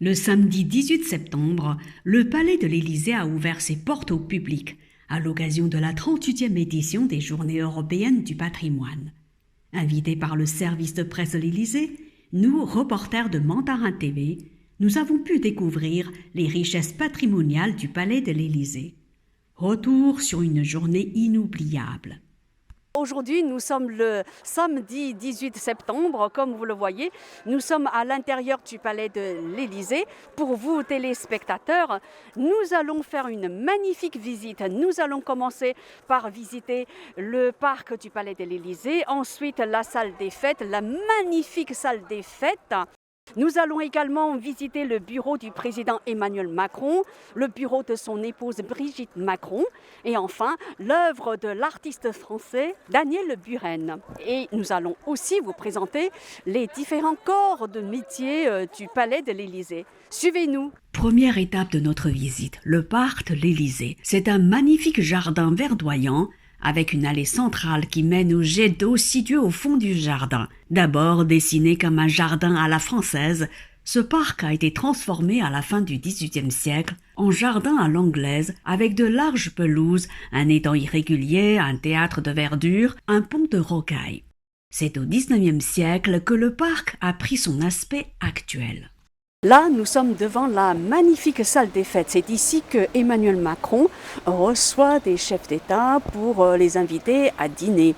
Le samedi 18 septembre, le Palais de l'Élysée a ouvert ses portes au public à l'occasion de la 38e édition des Journées européennes du patrimoine. Invités par le service de presse de l'Élysée, nous, reporters de Mandarin TV, nous avons pu découvrir les richesses patrimoniales du Palais de l'Élysée. Retour sur une journée inoubliable. Aujourd'hui, nous sommes le samedi 18 septembre, comme vous le voyez. Nous sommes à l'intérieur du Palais de l'Élysée. Pour vous, téléspectateurs, nous allons faire une magnifique visite. Nous allons commencer par visiter le parc du Palais de l'Élysée, ensuite la salle des fêtes, la magnifique salle des fêtes. Nous allons également visiter le bureau du président Emmanuel Macron, le bureau de son épouse Brigitte Macron et enfin l'œuvre de l'artiste français Daniel Buren. Et nous allons aussi vous présenter les différents corps de métier du Palais de l'Élysée. Suivez-nous. Première étape de notre visite, le parc de l'Élysée. C'est un magnifique jardin verdoyant avec une allée centrale qui mène au jet d'eau situé au fond du jardin. D'abord dessiné comme un jardin à la française, ce parc a été transformé à la fin du XVIIIe siècle en jardin à l'anglaise avec de larges pelouses, un étang irrégulier, un théâtre de verdure, un pont de rocaille. C'est au XIXe siècle que le parc a pris son aspect actuel. Là, nous sommes devant la magnifique salle des fêtes. C'est ici que Emmanuel Macron reçoit des chefs d'État pour les inviter à dîner.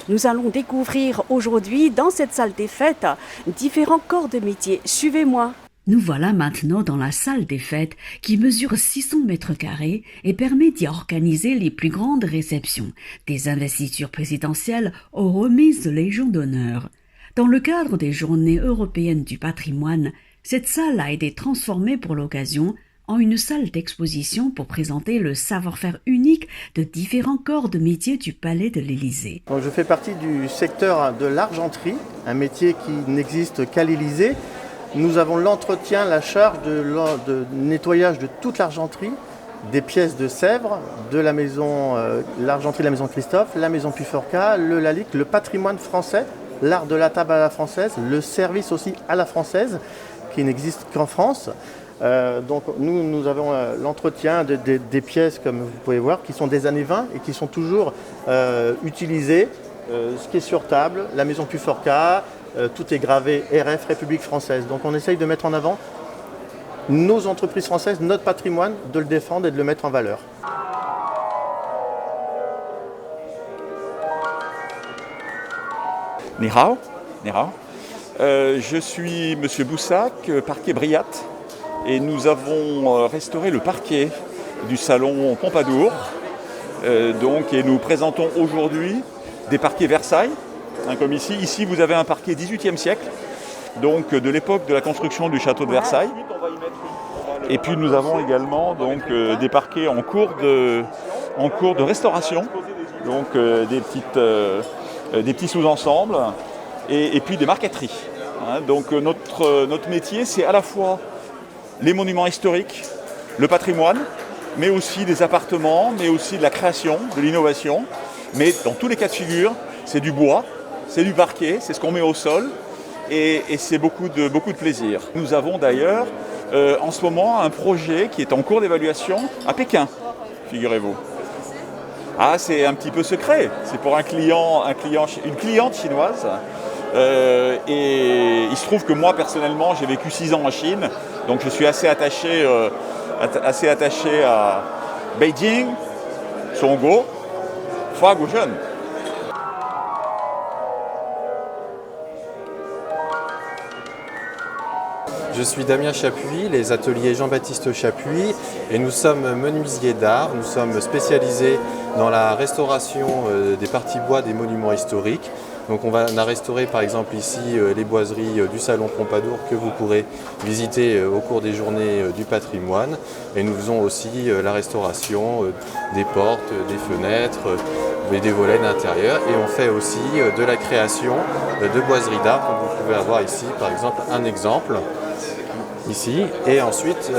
Nous allons découvrir aujourd'hui, dans cette salle des fêtes, différents corps de métier. Suivez-moi. Nous voilà maintenant dans la salle des fêtes qui mesure 600 mètres carrés et permet d'y organiser les plus grandes réceptions, des investitures présidentielles aux remises de Légion d'honneur. Dans le cadre des Journées européennes du patrimoine, cette salle a été transformée pour l'occasion en une salle d'exposition pour présenter le savoir-faire unique de différents corps de métier du Palais de l'Élysée. Donc je fais partie du secteur de l'argenterie, un métier qui n'existe qu'à l'Élysée. Nous avons l'entretien, la charge de nettoyage de toute l'argenterie, des pièces de Sèvres, de la maison, l'argenterie de la maison Christophe, la maison Puyforca, le Lalique, le patrimoine français, l'art de la table à la française, le service aussi à la française, qui n'existe qu'en France. Donc nous avons l'entretien des pièces, comme vous pouvez voir, qui sont des années 20 et qui sont toujours utilisées. Ce qui est sur table, la maison Puyforca, tout est gravé RF, République française. Donc on essaye de mettre en avant nos entreprises françaises, notre patrimoine, de le défendre et de le mettre en valeur. Ni hao. Ni hao. Je suis Monsieur Boussac, parquet Briat, et nous avons restauré le parquet du salon Pompadour. Et nous présentons aujourd'hui des parquets Versailles, comme ici. Ici, vous avez un parquet 18e siècle, donc de l'époque de la construction du château de Versailles. Et puis nous avons également des parquets en cours de restauration, donc des petits sous-ensembles. Et puis des marqueteries. Donc notre métier, c'est à la fois les monuments historiques, le patrimoine, mais aussi des appartements, mais aussi de la création, de l'innovation. Mais dans tous les cas de figure, c'est du bois, c'est du parquet, c'est ce qu'on met au sol, et c'est beaucoup de plaisir. Nous avons d'ailleurs en ce moment un projet qui est en cours d'évaluation à Pékin, figurez-vous. Ah, c'est un petit peu secret, c'est pour une cliente chinoise. Et il se trouve que moi personnellement j'ai vécu 6 ans en Chine, donc je suis assez attaché à Beijing, Zhongguo, Huaguoshen. Je suis Damien Chapuis, les ateliers Jean-Baptiste Chapuis, et nous sommes menuisiers d'art. Nous sommes spécialisés dans la restauration des parties bois des monuments historiques. Donc on a restauré par exemple ici les boiseries du salon Pompadour que vous pourrez visiter au cours des journées du patrimoine. Et nous faisons aussi la restauration des portes, des fenêtres et des volets d'intérieur. Et on fait aussi de la création de boiseries d'art, comme vous pouvez avoir ici par exemple un exemple. Ici. Et ensuite,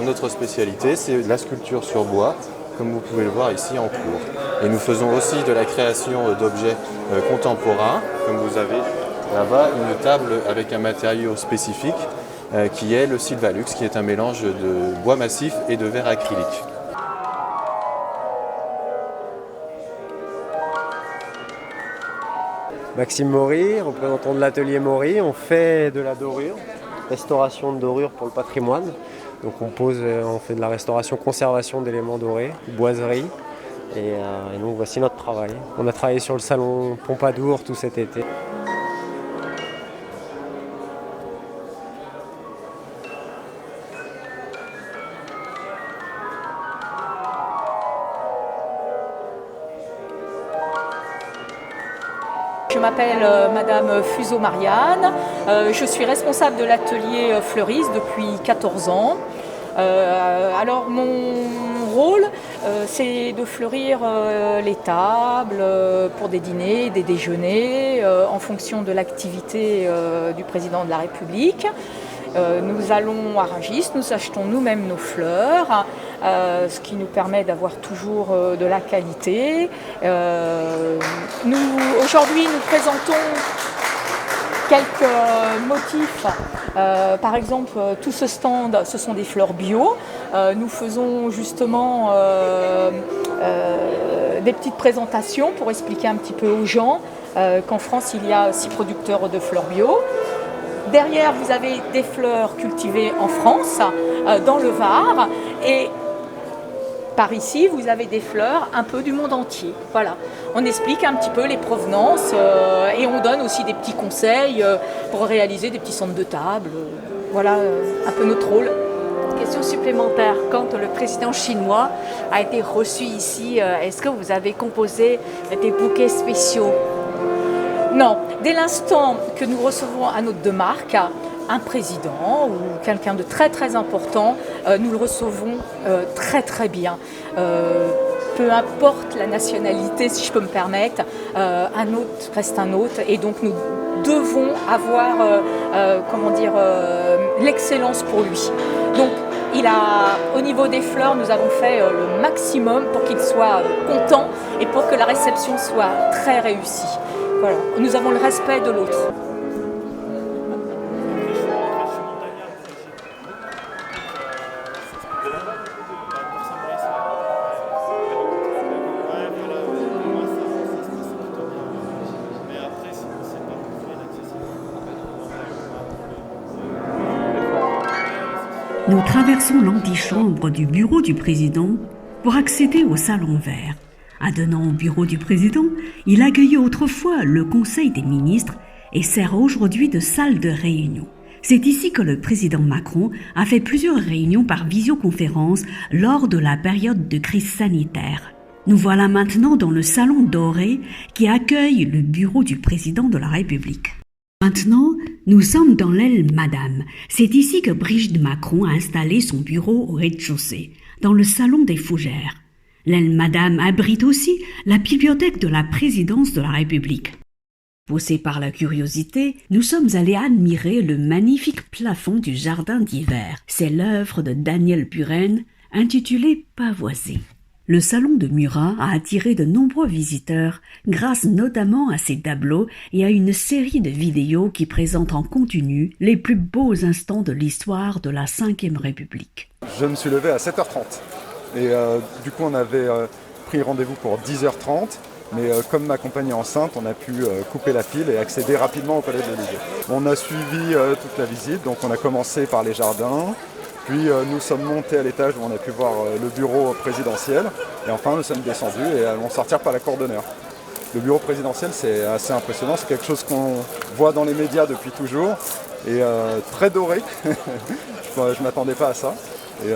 notre spécialité, c'est la sculpture sur bois, comme vous pouvez le voir ici en cours. Et nous faisons aussi de la création d'objets contemporains, comme vous avez là-bas une table avec un matériau spécifique qui est le Sylvalux, qui est un mélange de bois massif et de verre acrylique. Maxime Maury, représentant de l'atelier Maury, on fait de la dorure, restauration de dorure pour le patrimoine. Donc on fait de la restauration, conservation d'éléments dorés, boiserie. Et donc voici notre travail. On a travaillé sur le salon Pompadour tout cet été. Je m'appelle Madame Fuseau-Marianne, je suis responsable de l'atelier fleuriste depuis 14 ans. Alors mon rôle, c'est de fleurir les tables pour des dîners, des déjeuners, en fonction de l'activité du président de la République. Nous allons à Rungis, nous achetons nous-mêmes nos fleurs, ce qui nous permet d'avoir toujours de la qualité. Aujourd'hui, nous présentons quelques motifs. Par exemple, tout ce stand, ce sont des fleurs bio. Nous faisons justement des petites présentations pour expliquer un petit peu aux gens qu'en France, il y a 6 producteurs de fleurs bio. Derrière, vous avez des fleurs cultivées en France, dans le Var, et par ici, vous avez des fleurs un peu du monde entier. Voilà. On explique un petit peu les provenances et on donne aussi des petits conseils pour réaliser des petits centres de table. Voilà un peu notre rôle. Question supplémentaire, quand le président chinois a été reçu ici, est-ce que vous avez composé des bouquets spéciaux? Non, dès l'instant que nous recevons un hôte de marque, un président ou quelqu'un de très très important, nous le recevons très très bien. Peu importe la nationalité, si je peux me permettre, un hôte reste un hôte et donc nous devons avoir l'excellence pour lui. Donc au niveau des fleurs, nous avons fait le maximum pour qu'il soit content et pour que la réception soit très réussie. Voilà. Nous avons le respect de l'autre. Nous traversons l'antichambre du bureau du président pour accéder au salon vert. Advenant au bureau du président, il accueillait autrefois le Conseil des ministres et sert aujourd'hui de salle de réunion. C'est ici que le président Macron a fait plusieurs réunions par visioconférence lors de la période de crise sanitaire. Nous voilà maintenant dans le salon doré qui accueille le bureau du président de la République. Maintenant, nous sommes dans l'aile Madame. C'est ici que Brigitte Macron a installé son bureau au rez-de-chaussée, dans le salon des Fougères. L'aile Madame abrite aussi la bibliothèque de la présidence de la République. Poussés par la curiosité, nous sommes allés admirer le magnifique plafond du jardin d'hiver. C'est l'œuvre de Daniel Buren, intitulée Pavoisé. Le salon de Murat a attiré de nombreux visiteurs grâce notamment à ses tableaux et à une série de vidéos qui présentent en continu les plus beaux instants de l'histoire de la Ve République. Je me suis levé à 7h30 et du coup on avait pris rendez-vous pour 10h30 mais comme ma compagne est enceinte, on a pu couper la file et accéder rapidement au Palais de l'Élysée. On a suivi toute la visite, donc on a commencé par les jardins. Puis nous sommes montés à l'étage où on a pu voir le bureau présidentiel. Et enfin, nous sommes descendus et allons sortir par la cour d'honneur. Le bureau présidentiel, c'est assez impressionnant. C'est quelque chose qu'on voit dans les médias depuis toujours. Et très doré. Je ne m'attendais pas à ça. Et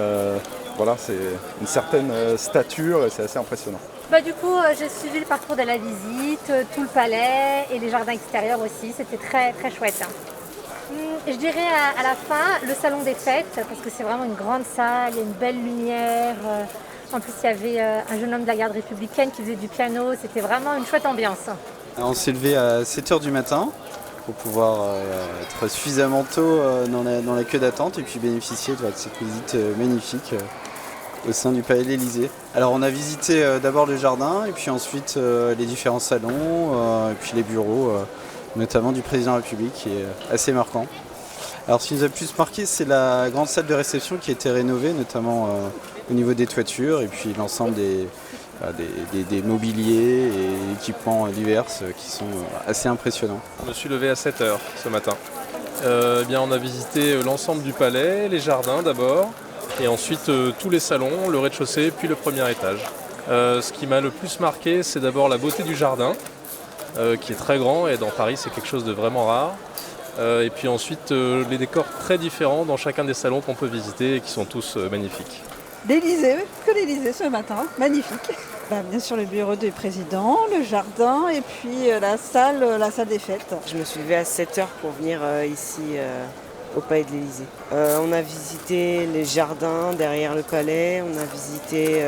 voilà, c'est une certaine stature et c'est assez impressionnant. Du coup, j'ai suivi le parcours de la visite, tout le palais et les jardins extérieurs aussi. C'était très, très chouette. Je dirais à la fin, le salon des fêtes, parce que c'est vraiment une grande salle, il y a une belle lumière. En plus, il y avait un jeune homme de la garde républicaine qui faisait du piano. C'était vraiment une chouette ambiance. On s'est levé à 7h du matin pour pouvoir être suffisamment tôt dans la queue d'attente et puis bénéficier de cette visite magnifique au sein du Palais de l'Élysée. Alors on a visité d'abord le jardin et puis ensuite les différents salons et puis les bureaux. Notamment du président de la République qui est assez marquant. Alors ce qui nous a plus marqué, c'est la grande salle de réception qui a été rénovée, notamment au niveau des toitures et puis l'ensemble des mobiliers et équipements divers qui sont assez impressionnants. Je me suis levé à 7h ce matin. On a visité l'ensemble du palais, les jardins d'abord, et ensuite tous les salons, le rez-de-chaussée, puis le premier étage. Ce qui m'a le plus marqué, c'est d'abord la beauté du jardin, qui est très grand, et dans Paris c'est quelque chose de vraiment rare. Et puis ensuite les décors très différents dans chacun des salons qu'on peut visiter et qui sont tous magnifiques. L'Élysée, que l'Élysée ce matin, magnifique. Bien sûr le bureau du président, le jardin et puis la salle des fêtes. Je me suis levée à 7h pour venir ici au palais de l'Élysée. On a visité les jardins derrière le palais, on a visité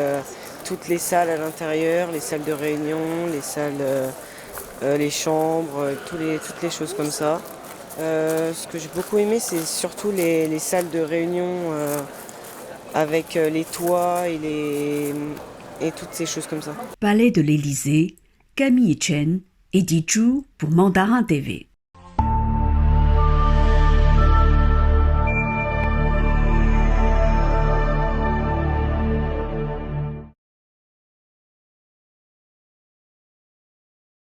toutes les salles à l'intérieur, les salles de réunion, les salles, les chambres, toutes les choses comme ça. Ce que j'ai beaucoup aimé, c'est surtout les salles de réunion avec les toits et toutes ces choses comme ça. Palais de l'Élysée, Camille Chen et Di Zhu pour Mandarin TV.